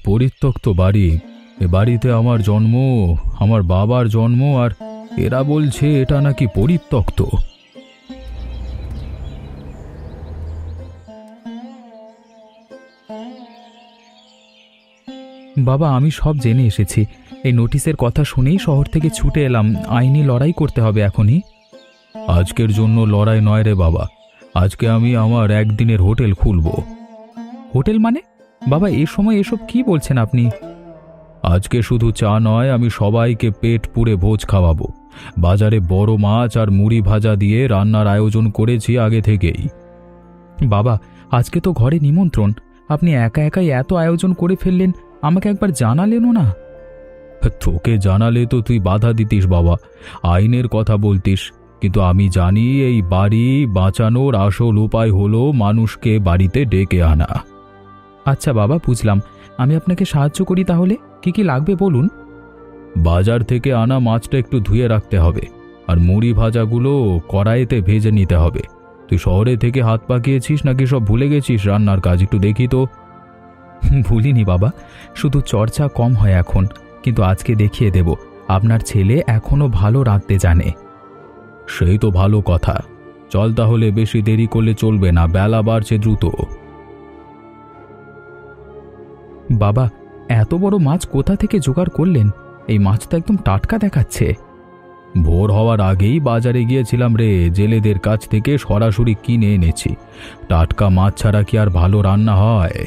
পরিত্যক্ত বাড়ি। এ বাড়িতে আমার জন্ম, আমার বাবার জন্ম, আর এরা বলছে এটা নাকি পরিত্যক্ত। বাবা, আমি সব জেনে এসেছি। এই নোটিশের কথা শুনেই শহর থেকে ছুটে এলাম। আইনি লড়াই করতে হবে এখনই। আজকের জন্য লড়াই নয় রে বাবা, আজকে আমি আমার একদিনের হোটেল খুলব। হোটেল মানে? বাবা, এ সময় এসব কি বলছেন আপনি? আজকে শুধু চা নয়, আমি সবাইকে পেট পুড়ে ভোজ খাওয়াবো। বাজারে বড় মাছ আর মুড়ি ভাজা দিয়ে রান্নার আয়োজন করেছি আগে থেকেই। বাবা, আজকে তো ঘরে নিমন্ত্রণ। আপনি একা একাই এত আয়োজন করে ফেললেন, আমাকে একবার জানালেনও না। তোকে জানালে তো তুই বাধা দিতিস বাবা, আইনের কথা বলতিস। কিন্তু আমি জানি এই বাড়ি বাঁচানোর আসল উপায় হলো মানুষকে বাড়িতে ডেকে আনা। আচ্ছা বাবা, বুঝলাম। আমি আপনাকে সাহায্য করি তাহলে। কি কি লাগবে বলুন। বাজার থেকে আনা মাছটা একটু ধুয়ে রাখতে হবে, আর মুড়ি ভাজাগুলো কড়াইতে ভেজে নিতে হবে। তুই শহরে থেকে হাত পাকিয়েছিস নাকি সব ভুলে গেছিস রান্নার কাজ? একটু দেখি তো। ভুলিনি বাবা, শুধু চর্চা কম হয় এখন। কিন্তু আজকে দেখিয়ে দেব, আপনার ছেলে এখনো ভালো রাঁধতে জানে। সেই তো ভালো কথা। চল তাহলে, বেশি দেরি করলে চলবে না, বেলা বাড়ছে দ্রুত। বাবা, এত বড় মাছ কোথা থেকে জোগাড় করলেন? এই মাছ তো একদম টাটকা দেখাচ্ছে। ভোর হওয়ার আগেই বাজারে গিয়েছিলাম রে, জেলেদের কাছ থেকে সরাসরি কিনে এনেছি। টাটকা মাছ ছাড়া কি আর ভালো রান্না হয়?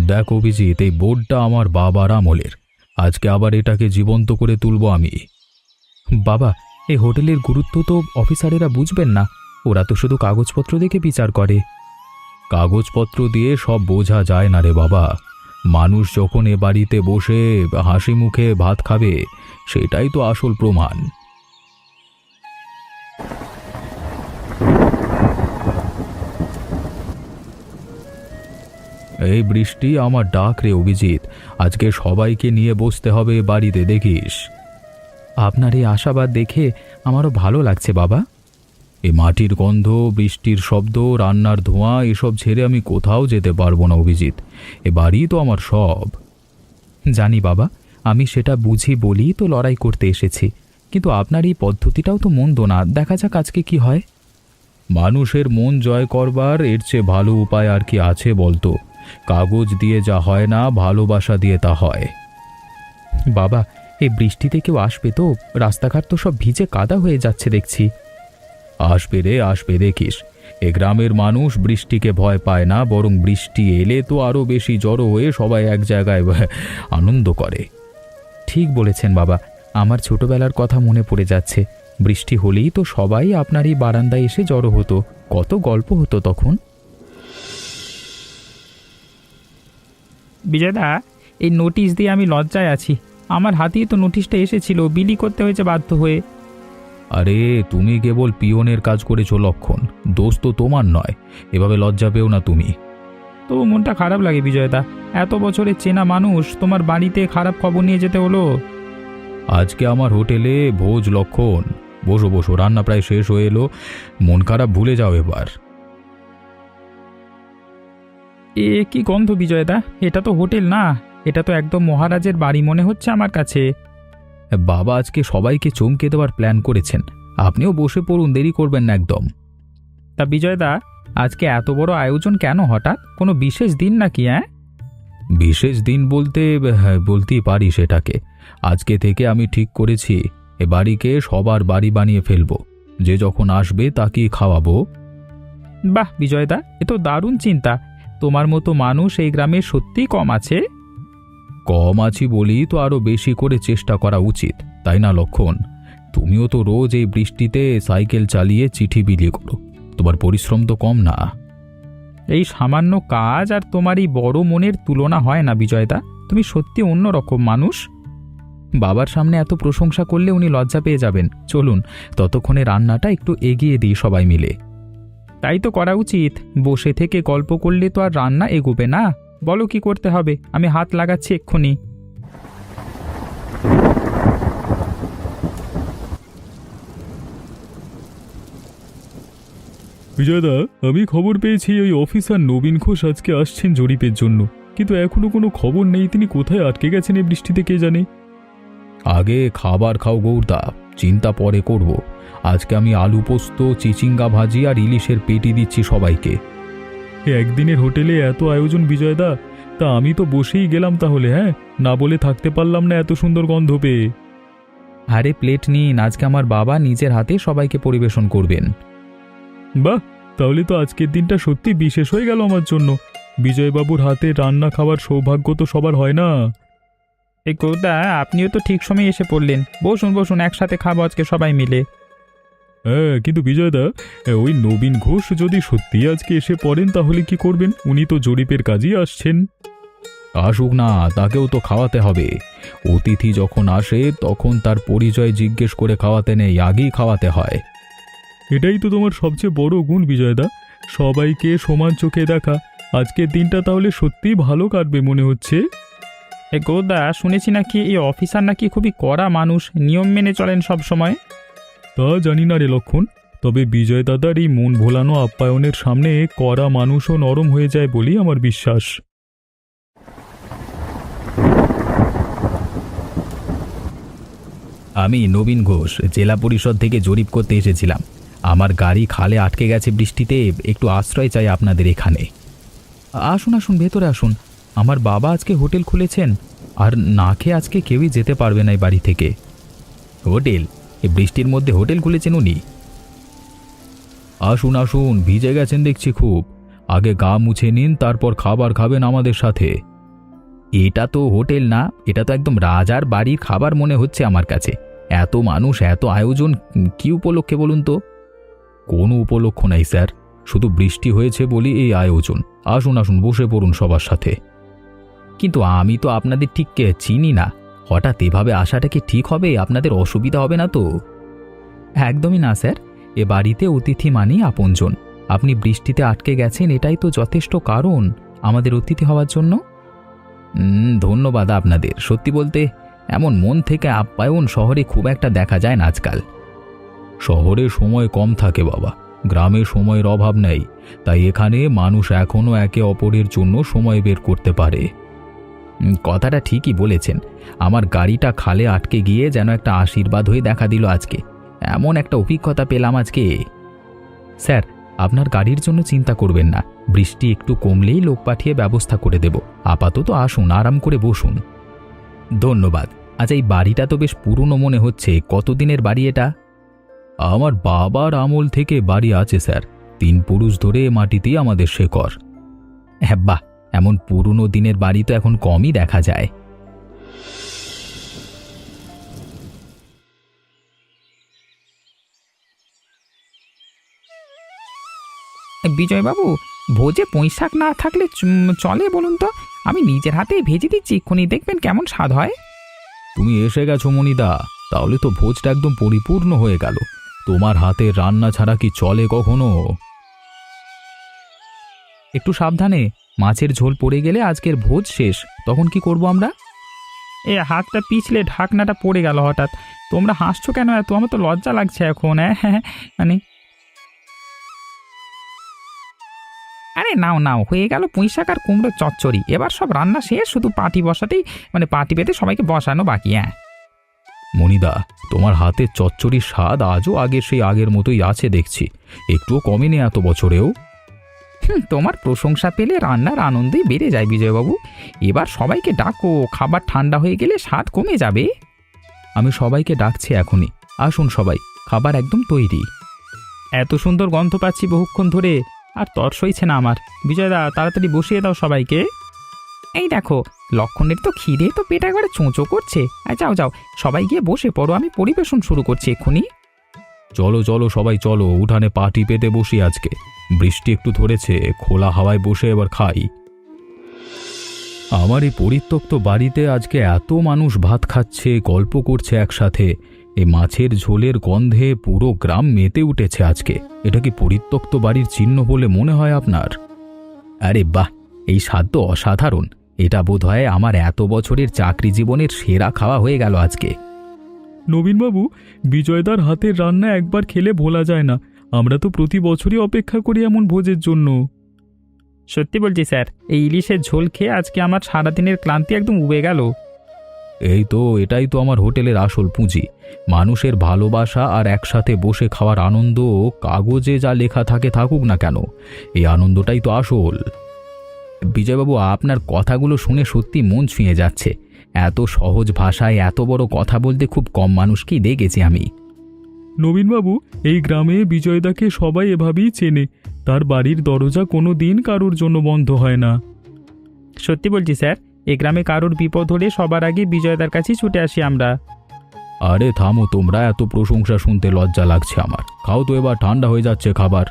দেখ অভিজিৎ, এই বোর্ডটা আমার বাবার আমলের। আজকে আবার এটাকে জীবন্ত করে তুলব আমি। বাবা, এই হোটেলের গুরুত্ব তো অফিসারেরা বুঝবেন না। ওরা তো শুধু কাগজপত্র দেখে বিচার করে। কাগজপত্র দিয়ে সব বোঝা যায় না রে বাবা। মানুষ যখন এ বাড়িতে বসে হাসি মুখে ভাত খাবে, সেটাই তো আসল প্রমাণ। এই বৃষ্টি আমার ডাক রে অভিজিৎ, আজকে সবাইকে নিয়ে বসতে হবে বাড়িতে, দেখিস। আপনার এই আশাবাদ দেখে আমারও ভালো লাগছে বাবা। এই মাটির গন্ধ, বৃষ্টির শব্দ, রান্নার ধোঁয়া, এসব ছেড়ে আমি কোথাও যেতে পারবো না অভিজিৎ। এ বাড়ি তো আমার সব। জানি বাবা, আমি সেটা বুঝি বলেই তো লড়াই করতে এসেছি। কিন্তু আপনার এই পদ্ধতিটাও তো মন্দ না। দেখা যাক আজকে কি হয়। মানুষের মন জয় করবার এর চেয়ে ভালো উপায় আর কি আছে বলতো? কাগজ দিয়ে যা হয় না, ভালোবাসা দিয়ে তা হয়। বাবা, এই বৃষ্টিতে কেউ আসবে তো? রাস্তাঘাট তো সব ভিজে কাদা হয়ে যাচ্ছে দেখছি। আসবে রে, আসবে, দেখিস। এ গ্রামের মানুষ বৃষ্টিকে ভয় পায় না, বরং বৃষ্টি এলে তো আরো বেশি জড়ো হয়ে সবাই এক জায়গায় আনন্দ করে। ঠিক বলেছেন বাবা, আমার ছোটবেলার কথা মনে পড়ে যাচ্ছে। বৃষ্টি হলেই তো সবাই আপনার এই বারান্দায় এসে জড়ো হতো। কত গল্প হতো তখন। বিজয়দা, এই নোটিশ দিয়ে আমি লজ্জায় আছি। আমার হাতেই তো নোটিশটা এসেছিল, বিলি করতে হয়েছে বাধ্য হয়ে। আরে তুমি কেবল পিয়নের কাজ করেছো লক্ষণ, দোষ তো তোমার নয়। এভাবে লজ্জা পেও না তুমি। তবু মনটা খারাপ লাগে বিজয়দা। এত বছরের চেনা মানুষ, তোমার বাড়িতে খারাপ খবর নিয়ে যেতে হলো। আজকে আমার হোটেলে ভোজ লক্ষণ। বসো বসো, রান্না প্রায় শেষ হয়ে এলো। মন খারাপ ভুলে যাও এবার। এ কি গন্ধ বিজয়দা! এটা তো হোটেল না, এটা তো একদম মহারাজের বাড়ি মনে হচ্ছে আমার কাছে। বাবা আজকে সবাইকে চমকে দেওয়ার প্ল্যান করেছেন। আপনিও বসে পড়ুন, দেরি করবেন না একদম। তা বিজয়দা, আজকে এত বড় আয়োজন কেন হঠাৎ? কোনো বিশেষ দিন নাকি? বিশেষ দিন বলতে বলতেই পারি সেটাকে। আজকে থেকে আমি ঠিক করেছি এ বাড়িকে সবার বাড়ি বানিয়ে ফেলবো। যে যখন আসবে তাকেই খাওয়াবো। বাহ বিজয়দা, এ তো দারুণ চিন্তা। তোমার মতো মানুষ এই গ্রামে সত্যিই কম আছে। কম আছি বলি তো আরো বেশি করে চেষ্টা করা উচিত, তাই না লক্ষণ? তুমিও তো রোজ এই বৃষ্টিতে সাইকেল চালিয়ে চিঠি বিলি করো, তোমার পরিশ্রম তো কম না। এই সামান্য কাজ আর তোমার এই বড় মনের তুলনা হয় না বিজয়দা। তুমি সত্যি অন্যরকম মানুষ। বাবার সামনে এত প্রশংসা করলে উনি লজ্জা পেয়ে যাবেন। চলুন ততক্ষণে রান্নাটা একটু এগিয়ে দিই সবাই মিলে। তাই তো করা উচিত। বসে থেকে গল্প করলে তো আর রান্না এগোবে না। বলো কি করতে হবে, আমি হাত লাগাচ্ছি এক্ষুনি। বিজয়দা, আমি খবর পেয়েছি ওই অফিসার নবীন ঘোষ আজকে আসছেন জরিপের জন্য, কিন্তু এখনো কোনো খবর নেই তিনি কোথায় আটকে গেছেন এই বৃষ্টিতে কে জানে। আগে খাবার খাও গৌরদা, চিন্তা পরে করব। আজকে আমি আলু পোস্ত, চিচিঙ্গা ভাজি আর ইলিশের পেটি দিচ্ছি সবাইকে। একদিনের হোটেলে এত আয়োজন বিজয়দা, তা আমি তো বসেই গেলাম তাহলে, হ্যাঁ, না বলে থাকতে পারলাম না এত সুন্দর গন্ধ পেয়ে। আরে প্লেট নিন, আজকে আমার বাবা নিজের হাতে সবাইকে পরিবেশন করবেন। বাহ, তাহলে তো আজকের দিনটা সত্যি বিশেষ হয়ে গেল আমার জন্য। বিজয়বাবুর হাতে রান্না খাওয়ার সৌভাগ্য তো সবার হয় না। এই গৌদা, আপনিও তো ঠিক সময় এসে পড়লেন। বসুন বসুন, একসাথে খাবো আজকে সবাই মিলে। হ্যাঁ, কিন্তু বিজয়দা, ওই নবীন ঘোষ যদি সত্যি আজকে এসে পড়েন তাহলে কি করবেন? উনি তো জরিপের কাজেই আসছেন। আসুক না, তাকেও তো খাওয়াতে হবে। অতিথি যখন আসে তখন তার পরিচয় জিজ্ঞেস করে খাওয়াতে নেই, আগেই খাওয়াতে হয়। এটাই তো তোমার সবচেয়ে বড় গুণ বিজয়দা, সবাইকে সমান চোখে দেখা। আজকের দিনটা তাহলে সত্যিই ভালো কাটবে মনে হচ্ছে। এই গৌদা, শুনেছি নাকি এই অফিসার নাকি খুবই কড়া মানুষ, নিয়ম মেনে চলেন সব সময়। তা জানি না রে লক্ষণ, তবে বিজয় দাদার এই মন ভোলানো আপ্যায়নের সামনে কড়া মানুষও নরম হয়ে যায় বলি আমার বিশ্বাস। আমি নবীন ঘোষ, জেলা পরিষদ থেকে জরিপ করতে এসেছিলাম। আমার গাড়ি খালে আটকে গেছে বৃষ্টিতে, একটু আশ্রয় চাই আপনাদের এখানে। আসুন আসুন, ভেতরে আসুন। আমার বাবা আজকে হোটেল খুলেছেন, আর না খেয়ে আজকে কেউই যেতে পারবে না এই বাড়ি থেকে। হোটেল? এই বৃষ্টির মধ্যে হোটেল খুলেছেন উনি? আসুন আসুন, ভিজে গেছেন দেখছি খুব। আগে গা মুছে নিন, তারপর খাবার খাবেন আমাদের সাথে। এটা তো হোটেল না, এটা তো একদম রাজার বাড়ির খাবার মনে হচ্ছে আমার কাছে। এত মানুষ, এত আয়োজন, কি উপলক্ষে বলুন তো? কোনো উপলক্ষ নাই স্যার, শুধু বৃষ্টি হয়েছে বলি এই আয়োজন। আসুন আসুন, বসে পড়ুন সবার সাথে। কিন্তু আমি তো আপনাদের ঠিক চিনি না, হঠাৎ এভাবে আসাটা কি ঠিক হবে? আপনাদের অসুবিধা হবে না তো? একদমই না স্যার, এ বাড়িতে অতিথি মানেই আপনজন। আপনি বৃষ্টিতে আটকে গেছেন, এটাই তো যথেষ্ট কারণ আমাদের অতিথি হওয়ার জন্য। ধন্যবাদ আপনাদের। সত্যি বলতে, এমন মন থেকে আপ্যায়ন শহরে খুব একটা দেখা যায় না আজকাল। শহরে সময় কম থাকে বাবা, গ্রামে সময়ের অভাব নেই, তাই এখানে মানুষ এখনও একে অপরের জন্য সময় বের করতে পারে। কথাটা ঠিকই বলেছেন। আমার গাড়িটা খালে আটকে গিয়ে যেন একটা আশীর্বাদ হয়ে দেখা দিল আজকে। এমন একটা অভিজ্ঞতা পেলাম আজকে। স্যার, আপনার গাড়ির জন্য চিন্তা করবেন না, বৃষ্টি একটু কমলেই লোক পাঠিয়ে ব্যবস্থা করে দেব। আপাতত আসুন, আরাম করে বসুন। ধন্যবাদ। আচ্ছা, এই বাড়িটা তো বেশ পুরনো মনে হচ্ছে। কতদিনের বাড়ি এটা? আমার বাবার আমল থেকে বাড়ি আছে স্যার, 3 পুরুষ ধরে মাটিতেই আমাদের শেকড়। হ্যাঁ, বাহ, এমন পুরনো দিনের বাড়ি তো এখন কমই দেখা যায়। বিজয়বাবু, ভোজে পুঁইশাক না থাকলে চলে বলুন তো? আমি নিজের হাতে ভেজে দিচ্ছি, এক্ষুনি দেখবেন কেমন স্বাদ হয়। তুমি এসে গেছো মনিদা, তাহলে তো ভোজটা একদম পরিপূর্ণ হয়ে গেল। তোমার হাতে রান্না ছাড়া কি চলে কখনো? একটু সাবধানে, মাছের ঝোল পড়ে গেলে আজকের ভোজ শেষ। তখন কি করব আমরা? এ হাতটা পিছলে ঢাকনাটা পড়ে গেল হঠাৎ। তোমরা হাসছো কেন এত? আমার তো লজ্জা লাগছে এখন। হ্যাঁ, মানে আরে নাও নাও, হয়ে গেল পুঁইশাক আর কুমড়ো চচ্চড়ি। এবার সব রান্না শেষ, শুধু পাটি বসাতেই, মানে পাটি পেতে সবাইকে বসানো বাকি। হ্যাঁ মনিদা, তোমার হাতের চচ্চড়ির স্বাদ আজও আগের মতোই আছে দেখছি, একটুও কমেনি এত বছরেও। তোমার প্রশংসা পেলে রান্নার আনন্দই বেড়ে যায় বিজয়বাবু। এবার সবাইকে ডাকো, খাবার ঠান্ডা হয়ে গেলে স্বাদ কমে যাবে। আমি সবাইকে ডাকছি এখনই। আসুন সবাই, খাবার একদম তৈরি। এত সুন্দর গন্ধ পাচ্ছি বহুক্ষণ ধরে, আর তর সইছে না আমার। বিজয়দা, তাড়াতাড়ি বসিয়ে দাও সবাইকে। এই দেখো, লক্ষণের তো খিদে তো পেট একবারে চোঁচো করছে। যাও যাও, সবাই গিয়ে বসে পড়ো, আমি পরিবেশন শুরু করছি এক্ষুনি। চলো চলো সবাই চলো, উঠানে পাটি পেতে বসি। আজকে বৃষ্টি একটু ধরেছে, খোলা হাওয়ায় বসে এবার খাই। আমার এই পরিত্যক্ত বাড়িতে আজকে এত মানুষ ভাত খাচ্ছে, গল্প করছে একসাথে। এই মাছের ঝোলের গন্ধে পুরো গ্রাম মেতে উঠেছে আজকে। এটা কি পরিত্যক্ত বাড়ির চিহ্ন বলে মনে হয় আপনার? আরে বাহ, এই স্বাদ তো অসাধারণ। এটা বোধহয় আমার এত বছরের চাকরি জীবনের সেরা খাওয়া হয়ে গেল আজকে। নবীনবাবু, বিজয়দার হাতের রান্না একবার খেলে ভোলা যায় না। আমরা তো প্রতি বছরই অপেক্ষা করি এমন ভোজের জন্য। সত্যি বলছি স্যার, এই ইলিশের ঝোল খেয়ে আজকে আমার সারাদিনের ক্লান্তি একদম উবে গেল। এই তো, এটাই তো আমার হোটেলের আসল পুঁজি। মানুষের ভালোবাসা আর একসাথে বসে খাওয়ার আনন্দ। কাগজে যা লেখা থাকে থাকুক না কেন, এই আনন্দটাই তো আসল। বিজয়বাবু, আপনার কথাগুলো শুনে সত্যি মন ছুঁয়ে যাচ্ছে। এত সহজ ভাষায় এত বড় কথা বলতে খুব কম মানুষকেই দেখেছি আমি। নবীনবাবু, এই গ্রামে বিজয়দাকে সবাই এভাবেই চেনে। তার বাড়ির দরজা কোনো দিন কারোর জন্য বন্ধ হয় না। সত্যি বলছি স্যার, এ গ্রামে কারোর বিপদ হলে সবার আগে বিজয়দার কাছেই ছুটে আসি আমরা। আরে থামো তোমরা, এত প্রশংসা শুনতে লজ্জা লাগছে আমার। খাও তো, এবার ঠান্ডা হয়ে যাচ্ছে খাবার।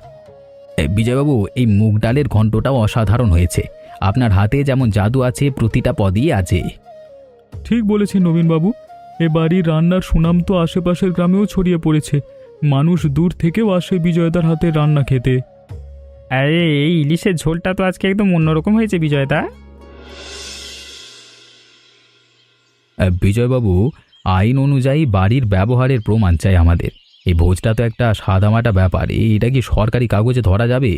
বিজয়বাবু, এই মুগ ডালের ঘন্টটাও অসাধারণ হয়েছে। আপনার হাতে যেমন জাদু আছে, প্রতিটা পদই আছে। ঠিক বলেছেন নবীনবাবু। এ বাড়ির রান্নার সুনাম তো আশেপাশের গ্রামেও ছড়িয়ে পড়েছে। মানুষ দূর থেকেও আসে বিজয়দার হাতে রান্না খেতে। আরে এই ইলিশের ঝোলটা তো আজকে একদম অন্যরকম হয়েছে বিজয়দা। বিজয়বাবু, আইন অনুযায়ী বাড়ির ব্যবহারের প্রমাণ চাই আমাদের। এই ভোজটা তো একটা সাদামাটা ব্যাপার, এটা কি সরকারি কাগজে ধরা যাবে?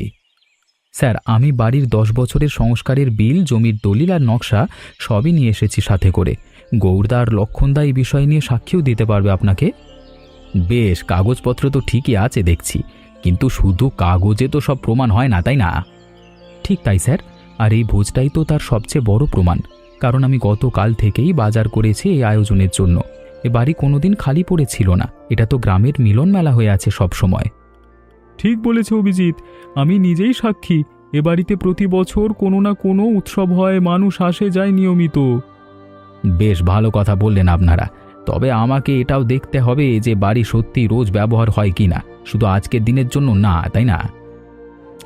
স্যার, আমি বাড়ির 10 বছরের সংস্কারের বিল, জমির দলিল আর নকশা সবই নিয়ে এসেছি সাথে করে। গৌরদা আর লক্ষণদা এই বিষয় নিয়ে সাক্ষীও দিতে পারবে আপনাকে। বেশ, কাগজপত্র তো ঠিকই আছে দেখছি, কিন্তু শুধু কাগজে তো সব প্রমাণ হয় না, তাই না? ঠিক তাই স্যার, আর এই ভোজটাই তো তার সবচেয়ে বড় প্রমাণ। কারণ আমি গতকাল থেকেই বাজার করেছি এই আয়োজনের জন্য। এ বাড়ি কোনোদিন খালি পড়েছিল না। এটা তো গ্রামের মিলন মেলা হয়ে আছে সব সময়। ঠিক বলেছে অভিজিৎ, আমি নিজেই সাক্ষী। এ বাড়িতে প্রতি বছর কোনো না কোনো উৎসব হয়, মানুষ আসে যায় নিয়মিত। বেশ ভালো কথা বললেন আপনারা। তবে আমাকে এটাও দেখতে হবে যে বাড়ি সত্যি রোজ ব্যবহার হয় কিনা, শুধু আজকের দিনের জন্য না, তাই না?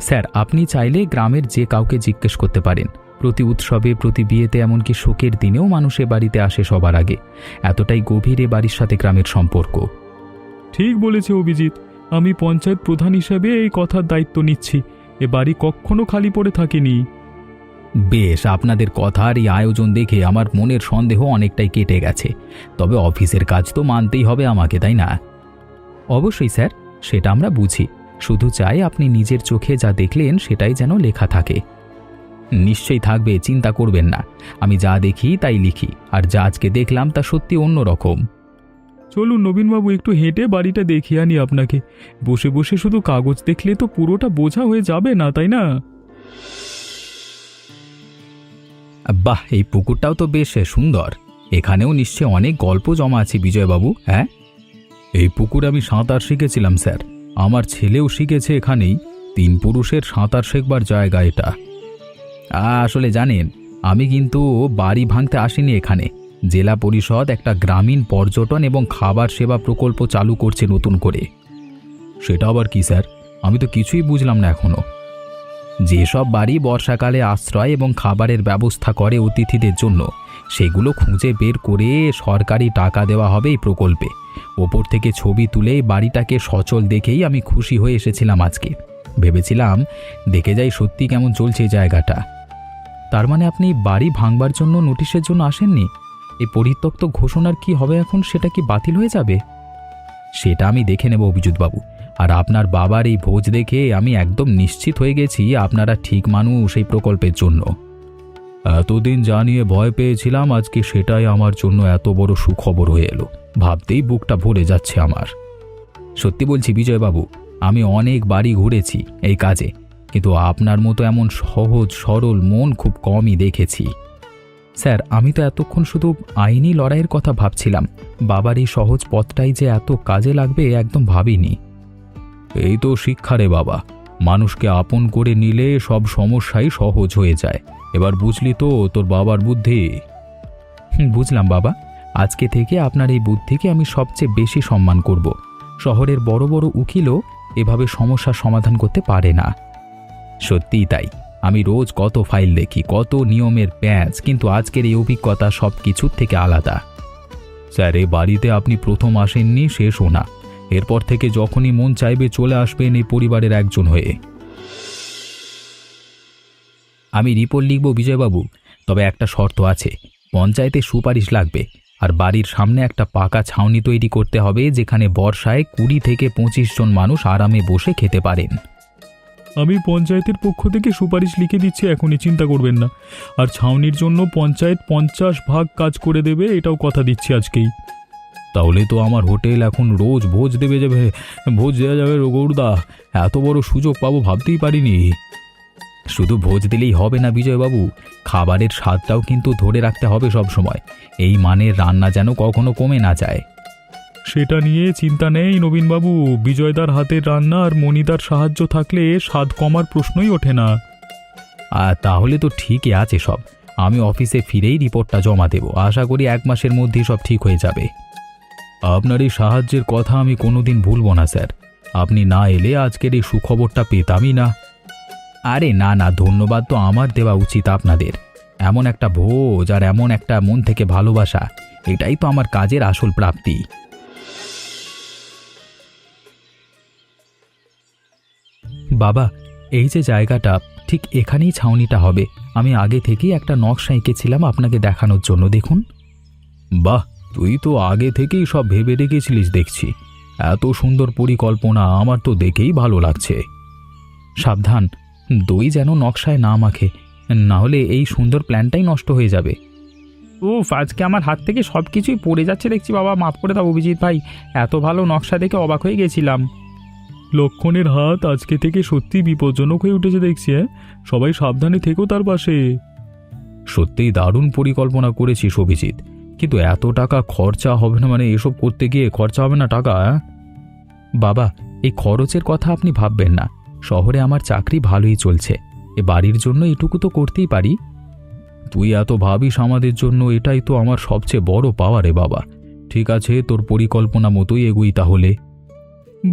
স্যার, আপনি চাইলে গ্রামের যে কাউকে জিজ্ঞেস করতে পারেন। প্রতি উৎসবে, প্রতি বিয়েতে, এমনকি শোকের দিনেও মানুষ এ বাড়িতে আসে সবার আগে। এতটাই গভীর এ বাড়ির সাথে গ্রামের সম্পর্ক। ঠিক বলেছে অভিজিৎ, আমি পঞ্চায়েত প্রধান হিসেবে এই কথার দায়িত্ব নিচ্ছি। এ বাড়ি কখনো খালি পড়ে থাকেনি। বেশ, আপনাদের কথা আর এই আয়োজন দেখে আমার মনের সন্দেহ অনেকটাই কেটে গেছে। তবে অফিসের কাজ তো মানতেই হবে আমাকে, তাই না? অবশ্যই স্যার, সেটা আমরা বুঝি। শুধু চাই আপনি নিজের চোখে যা দেখলেন সেটাই যেন লেখা থাকে। নিশ্চয়ই থাকবে, চিন্তা করবেন না। আমি যা দেখি তাই লিখি, আর যা আজকে দেখলাম তা সত্যি অন্যরকম। চলুন নবীনবাবু, একটু হেঁটে বাড়িটা দেখিয়ে আনি আপনাকে। বসে বসে শুধু কাগজ দেখলে তো পুরোটা বোঝা হয়ে যাবে না, তাই না? বাহ, এই পুকুরটাও তো বেশ সুন্দর। এখানেও নিশ্চয়ই অনেক গল্প জমা আছে বিজয়বাবু। হ্যাঁ, এই পুকুরে আমি সাঁতার শিখেছিলাম স্যার। আমার ছেলেও শিখেছে এখানেই। 3 পুরুষের সাঁতার শেখবার জায়গা এটা। আসলে জানেন, আমি কিন্তু বাড়ি ভাঙতে আসিনি এখানে। জেলা পরিষদ একটা গ্রামীণ পর্যটন এবং খাবার সেবা প্রকল্প চালু করছে নতুন করে। সেটা আবার কি স্যার? আমি তো কিছুই বুঝলাম না এখনো। যেসব বাড়ি বর্ষাকালে আশ্রয় এবং খাবারের ব্যবস্থা করে অতিথিদের জন্য, সেগুলো খুঁজে বের করে সরকারি টাকা দেওয়া হবে এই প্রকল্পে। ওপর থেকে ছবি তুলে বাড়িটাকে সচল দেখেই আমি খুশি হয়ে এসেছিলাম আজকে। ভেবেছিলাম দেখে যাই সত্যি কেমন চলছে এই জায়গাটা। তার মানে আপনি বাড়ি ভাঙবার জন্য নোটিশের জন্য আসেননি? এই পরিত্যক্ত ঘোষণার কি হবে এখন? সেটা কি বাতিল হয়ে যাবে? সেটা আমি দেখে নেব অভিজিৎবাবু। আর আপনার বাবার এই ভোজ দেখে আমি একদম নিশ্চিত হয়ে গেছি আপনারা ঠিক মানুষ এই প্রকল্পের জন্য। এতদিন যা নিয়ে ভয় পেয়েছিলাম, আজকে সেটাই আমার জন্য এত বড় সুখবর হয়ে এলো। ভাবতেই বুকটা ভরে যাচ্ছে আমার। সত্যি বলছি বিজয়বাবু, আমি অনেক বাড়ি ঘুরেছি এই কাজে, কিন্তু আপনার মতো এমন সহজ সরল মন খুব কমই দেখেছি। স্যার, আমি তো এতক্ষণ শুধু আইনি লড়াইয়ের কথা ভাবছিলাম। বাবার এই সহজ পথটাই যে এত কাজে লাগবে একদম ভাবিনি। এই তো শিক্ষা রে বাবা, মানুষকে আপন করে নিলে সব সমস্যাই সহজ হয়ে যায়। এবার বুঝলি তো তোর বাবার বুদ্ধি? বুঝলাম বাবা। আজকে থেকে আপনার এই বুদ্ধিকে আমি সবচেয়ে বেশি সম্মান করব। শহরের বড় বড় উকিলও এভাবে সমস্যার সমাধান করতে পারে না। সত্যিই তাই। আমি রোজ কত ফাইল দেখি, কত নিয়মের প্যাঁচ, কিন্তু আজকের এই অভিজ্ঞতা সব কিছুর থেকে আলাদা। স্যার, এ বাড়িতে আপনি প্রথম আসেননি, শেষও না। এরপর থেকে যখনই মন চাইবে চলে আসবেন এই পরিবারের একজন হয়ে। আমি রিপোর্ট লিখব বিজয়বাবু, তবে একটা শর্ত আছে। পঞ্চায়েতে সুপারিশ লাগবে। আর বাড়ির সামনে একটা পাকা ছাউনি তৈরি করতে হবে, যেখানে বর্ষায় 20 থেকে 25 জন মানুষ আরামে বসে খেতে পারেন। আমি পঞ্চায়েতের পক্ষ থেকে সুপারিশ লিখে দিচ্ছি, এখনই চিন্তা করবেন না। আর ছাউনির জন্য পঞ্চায়েত 50 ভাগ কাজ করে দেবে, এটাও কথা দিচ্ছি আজকেই। তাহলে তো আমার হোটেল এখন রোজ ভোজ দেওয়া যাবে গৌরদা। এত বড় সুযোগ পাবো ভাবতেই পারিনি। শুধু ভোজ দিলেই হবে না বিজয়বাবু, খাবারের স্বাদটাও কিন্তু ধরে রাখতে হবে সব সময়। এই মানের রান্না যেন কখনো কমে না যায়। সেটা নিয়ে চিন্তা নেই নবীনবাবু, বিজয়দার হাতের রান্না আর মণিদার সাহায্য থাকলে স্বাদ কমার প্রশ্নই ওঠে না। আর তাহলে তো ঠিকই আছে সব। আমি অফিসে ফিরেই রিপোর্টটা জমা দেব। আশা করি 1 মাসের মধ্যেই সব ঠিক হয়ে যাবে। আপনার এই সাহায্যের কথা আমি কোনোদিন ভুলব না স্যার। আপনি না এলে আজকের এই সুখবরটা পেতামই না। আরে না না, ধন্যবাদ তো আমার দেওয়া উচিত আপনাদের। এমন একটা ভোজ আর এমন একটা মন থেকে ভালোবাসা, এটাই তো আমার কাজের আসল প্রাপ্তি। বাবা, এই যে জায়গাটা, ঠিক এখানেই ছাউনিটা হবে। আমি আগে থেকেই একটা নকশা এঁকেছিলাম আপনাকে দেখানোর জন্য, দেখুন। বাহ, তুই তো আগে থেকেই সব ভেবে রেখেছিলিস দেখছি। এত সুন্দর পরিকল্পনা, আমার তো দেখেই ভালো লাগছে। সাবধান, দই যেন নকশায় না মাখে, না হলে এই সুন্দর প্ল্যানটাই নষ্ট হয়ে যাবে। উফ, আজকে আমার হাত থেকে সব কিছুই পড়ে যাচ্ছে দেখছি। বাবা মাফ করে দাও অভিজিৎ ভাই, এত ভালো নকশা দেখে অবাক হয়ে গেছিলাম। লক্ষণের হাত আজকে থেকে সত্যি বিপজ্জনক হয়ে উঠেছে দেখছি। সবাই সাবধানে থেকো তার পাশে। সত্যিই দারুণ পরিকল্পনা করেছিস অভিজিৎ, কিন্তু এত টাকা খরচা হবে না? মানে এসব করতে গিয়ে খরচা হবে না টাকা? বাবা, এই খরচের কথা আপনি ভাববেন না। শহরে আমার চাকরি ভালোই চলছে, এ বাড়ির জন্য এটুকু তো করতেই পারি। তুই এত ভাবিস আমাদের জন্য, এটাই তো আমার সবচেয়ে বড় পাওয়া রে বাবা। ঠিক আছে, তোর পরিকল্পনা মতোই এগুই তাহলে।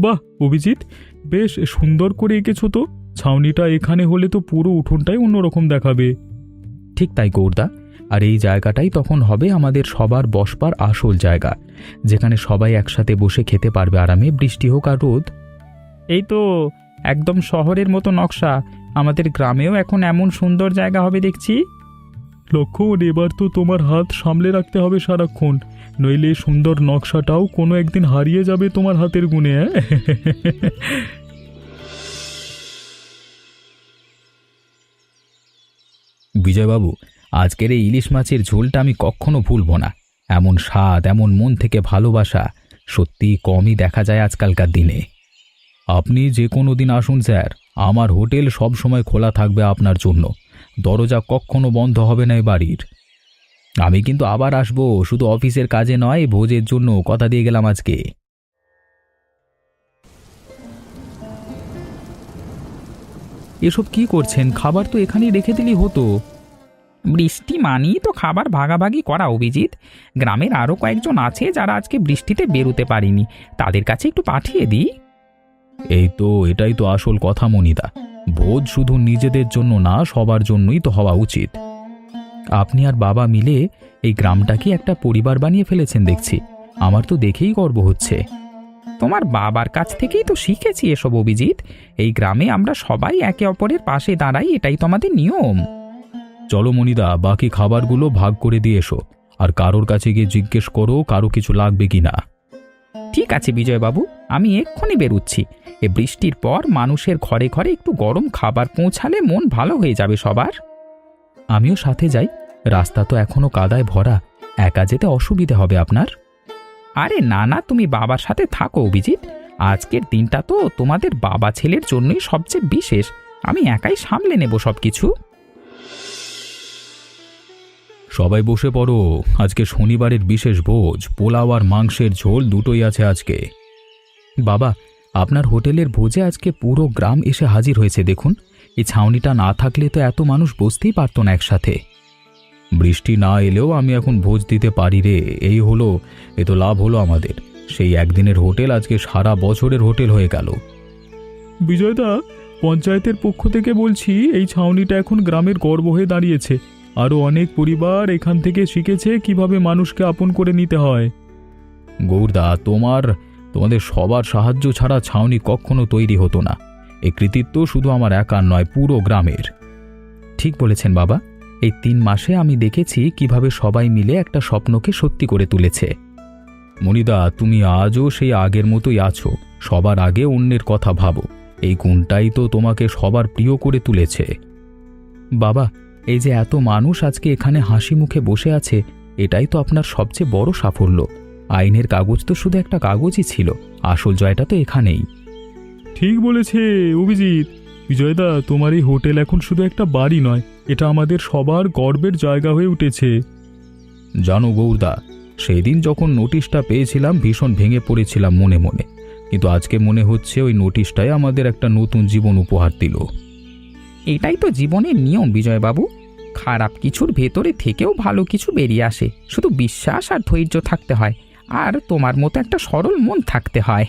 বাহ অভিজিৎ, বেশ সুন্দর করে এঁকেছো তো। ছাউনিটা এখানে হলে তো পুরো উঠোনটাই অন্যরকম দেখাবে। ঠিক তাই গৌরদা, আর এই জায়গাটাই তখন হবে আমাদের সবার বসবার আসল জায়গা, যেখানে সবাই একসাথে বসে খেতে পারবে আরামে, বৃষ্টি হোক আর রোদ। এই তো একদম শহরের মতো নকশা। আমাদের গ্রামেও এখন এমন সুন্দর জায়গা হবে দেখছি। লক্ষণ, এবার তো তোমার হাত সামলে রাখতে হবে সারাক্ষণ, নইলে সুন্দর নকশাটাও কোনো একদিন হারিয়ে যাবে তোমার হাতের গুণে। বিজয়বাবু, আজকের এই ইলিশ মাছের ঝোলটা আমি কখনো ভুলব না। এমন স্বাদ, এমন মন থেকে ভালোবাসা সত্যি কমই দেখা যায় আজকালকার দিনে। আপনি যে কোনো দিন আসুন স্যার, আমার হোটেল সব সময় খোলা থাকবে আপনার জন্য। দরজা কখনো বন্ধ হবে না এ বাড়ির। আমি কিন্তু আবার আসবো, শুধু অফিসের কাজে নয়, ভোজের জন্য কথা দিয়ে গেলাম আজকে। এসব কি করছেন? খাবার তো এখানেই রেখে দিলেই হতো। বৃষ্টি মানেই তো খাবার ভাগাভাগি করা অভিজিৎ। গ্রামের আরও কয়েকজন আছে যারা আজকে বৃষ্টিতে বেরোতে পারেনি, তাদের কাছে একটু পাঠিয়ে দিই। এটাই তো আসল কথা মনিদা। ভোজ শুধু নিজেদের জন্য না, সবার জন্যই তো হওয়া উচিত। আপনি আর বাবা মিলে এই গ্রামটাকে একটা পরিবার বানিয়ে ফেলেছেন দেখছি। আমার তো দেখেই গর্ব হচ্ছে। তোমার বাবার কাছ থেকেই তো শিখেছি এসব অভিজিৎ। এই গ্রামে আমরা সবাই একে অপরের পাশে দাঁড়াই, এটাই তো আমাদের নিয়ম। চলো মনিদা, বাকি খাবারগুলো ভাগ করে দিয়ে এসো। আর কারোর কাছে গিয়ে জিজ্ঞেস করো কারো কিছু লাগবে কিনা। ঠিক আছে বিজয়বাবু, আমি এক্ষুনি বেরুচ্ছি। এ বৃষ্টির পর মানুষের ঘরে ঘরে একটু গরম খাবার পৌঁছালে মন ভালো হয়ে যাবে সবার। আমিও সাথে যাই, রাস্তা তো এখনো কাদায় ভরা, একা যেতে অসুবিধে হবে আপনার। আরে না না, তুমি বাবার সাথে থাকো অভিজিৎ। আজকের দিনটা তো তোমাদের বাবা ছেলের জন্যই সবচেয়ে বিশেষ। আমি একাই সামলে নেব সব কিছু। সবাই বসে পড়ো, আজকে শনিবারের বিশেষ ভোজ। পোলাও আর মাংসের ঝোল দুটোই আছে আজকে। বাবা, আপনার হোটেলের ভোজে আজকে পুরো গ্রাম এসে হাজির হয়েছে দেখুন। এই ছাউনিটা না থাকলে তো এত মানুষ বসতেই পারতো না একসাথে। বৃষ্টি না এলেও আমি এখন ভোজ দিতে পারি রে, এই হলো। এ তো লাভ হলো আমাদের। সেই একদিনের হোটেল আজকে সারা বছরের হোটেল হয়ে গেল। বিজয়দা, পঞ্চায়েতের পক্ষ থেকে বলছি, এই ছাউনিটা এখন গ্রামের গর্ব হয়ে দাঁড়িয়েছে। আরও অনেক পরিবার এখান থেকে শিখেছে কিভাবে মানুষকে আপন করে নিতে হয়। গৌরদা, তোমাদের সবার সাহায্য ছাড়া ছাউনি কখনো তৈরি হতো না। এই কৃতিত্ব শুধু আমার একার নয়, পুরো গ্রামের। ঠিক বলেছেন বাবা, এই 3 মাসে আমি দেখেছি কিভাবে সবাই মিলে একটা স্বপ্নকে সত্যি করে তুলেছে। মণিদা, তুমি আজও সেই আগের মতোই আছো, সবার আগে অন্যের কথা ভাবো। এই গুণটাই তো তোমাকে সবার প্রিয় করে তুলেছে। বাবা, এই যে এত মানুষ আজকে এখানে হাসি মুখে বসে আছে, এটাই তো আপনার সবচেয়ে বড় সাফল্য। আইনের কাগজ তো শুধু একটা কাগজই ছিল, আসল জয়টা তো এখানেই। ঠিক বলেছে অভিজিৎ। বিজয়দা, তোমার এই হোটেল এখন শুধু একটা বাড়ি নয়, এটা আমাদের সবার গর্বের জায়গা হয়ে উঠেছে। জানো গৌরদা, সেদিন যখন নোটিশটা পেয়েছিলাম ভীষণ ভেঙে পড়েছিলাম মনে মনে, কিন্তু আজকে মনে হচ্ছে ওই নোটিশটাই আমাদের একটা নতুন জীবন উপহার দিল। এটাই তো জীবনের নিয়ম বিজয়বাবু। খারাপ কিছুর ভেতরে থেকেও ভালো কিছু বেরিয়ে আসে, শুধু বিশ্বাস আর ধৈর্য থাকতে হয়, আর তোমার মতো একটা সরল মন থাকতে হয়।